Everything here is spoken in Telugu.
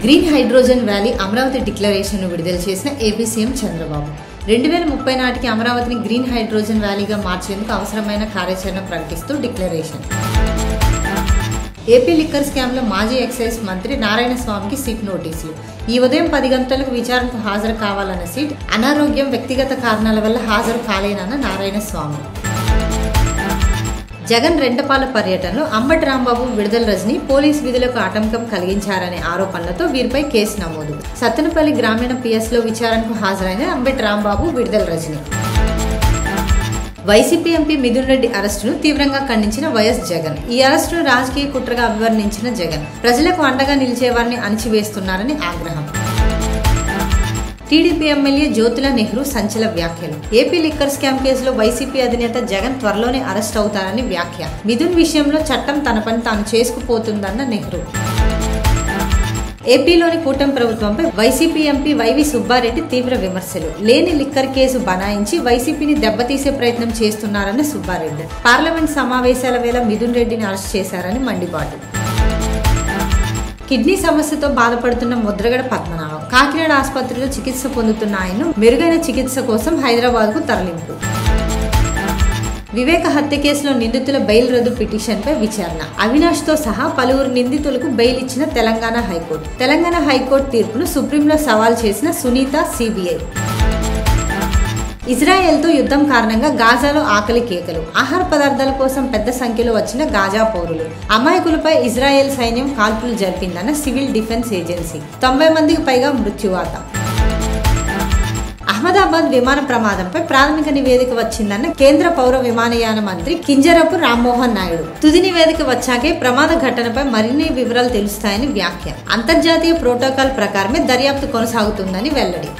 Green hydrogen valley Amaravati declaration ను విడుదల చేసిన ఏపీ సీఎం చంద్రబాబు 2030 నాటికి అమరావతిని గ్రీన్ హైడ్రోజన్ వ్యాలీగా మార్చేందుకు అవసరమైన కార్యాచరణ ప్రకటిస్తూ డిక్లరేషన్. ఏపీ లిక్కర్ స్కామ్లో మాజీ ఎక్సైజ్ మంత్రి నారాయణ స్వామికి సిట్ నోటీసులు. ఈ ఉదయం 10 గంటలకు విచారణకు హాజరు కావాలన్న సిట్ అనారోగ్యం, వ్యక్తిగత కారణాల వల్ల హాజరు కాలేనన్న నారాయణ స్వామి. జగన్ రెండపాల పర్యటనలో అంబటి రాంబాబు, విడుదల రజని పోలీస్ విధులకు ఆటంకం కలిగించారనే ఆరోపణలతో వీరిపై కేసు నమోదు. సత్తెనపల్లి గ్రామీణ పిఎస్లో విచారణకు హాజరైన అంబటి రాంబాబు, విడుదల రజని. వైసీపీ ఎంపీ మిథున్ రెడ్డి అరెస్టును తీవ్రంగా ఖండించిన వైఎస్ జగన్. ఈ అరెస్టును రాజకీయ కుట్రగా అభివర్ణించిన జగన్ ప్రజలకు అండగా నిలిచేవారిని అణిచివేస్తున్నారని ఆగ్రహం. టీడీపీ ఎమ్మెల్యే జ్యోతుల నెహ్రూ సంచల వ్యాఖ్యలు. ఏపీ లిక్కర్ స్కామ్ కేసులో వైసీపీ అధినేత జగన్ త్వరలోనే అరెస్ట్ అవుతారని వ్యాఖ్య. మిథున్ విషయంలో చట్టం తన పని తాను చేసుకుపోతుందన్న నెహ్రూ. ఏపీలోని కూటమి ప్రభుత్వంపై వైసీపీ ఎంపీ వైవి సుబ్బారెడ్డి తీవ్ర విమర్శలు. లేని లిక్కర్ కేసు బనాయించి వైసీపీని దెబ్బతీసే ప్రయత్నం చేస్తున్నారన్న సుబ్బారెడ్డి. పార్లమెంట్ సమావేశాల వేళ మిథున్ రెడ్డిని అరెస్ట్ చేశారని మండిపాటు. కిడ్నీ సమస్యతో బాధపడుతున్న ముద్రగడ పద్మనాభం కాకినాడ ఆసుపత్రిలో చికిత్స పొందుతున్న ఆయన్ను మెరుగైన చికిత్స కోసం హైదరాబాద్కు తరలింపు. వివేక హత్య కేసులో నిందితుల బెయిల్ రద్దు పిటిషన్పై విచారణ. అవినాష్తో సహా పలువురు నిందితులకు బెయిల్ ఇచ్చిన తెలంగాణ హైకోర్టు. తెలంగాణ హైకోర్టు తీర్పును సుప్రీంలో సవాల్ చేసిన సునీత, సిబిఐ. ఇజ్రాయెల్తో యుద్ధం కారణంగా గాజాలో ఆకలి కేకలు. ఆహార పదార్థాల కోసం పెద్ద సంఖ్యలో వచ్చిన గాజా పౌరులు. అమాయకులపై ఇజ్రాయెల్ సైన్యం కాల్పులు జరిపిందన్న సివిల్ డిఫెన్స్ ఏజెన్సీ. 90 మందికి పైగా మృత్యువాత. అహ్మదాబాద్ విమాన ప్రమాదంపై ప్రాథమిక నివేదిక వచ్చిందన్న కేంద్ర పౌర విమానయాన మంత్రి కింజరపు రామ్మోహన్ నాయుడు. తుది నివేదిక వచ్చాకే ప్రమాద ఘటనపై మరిన్ని వివరాలు తెలుస్తాయని వ్యాఖ్య. అంతర్జాతీయ ప్రోటోకాల్ ప్రకారమే దర్యాప్తు కొనసాగుతుందని వెల్లడి.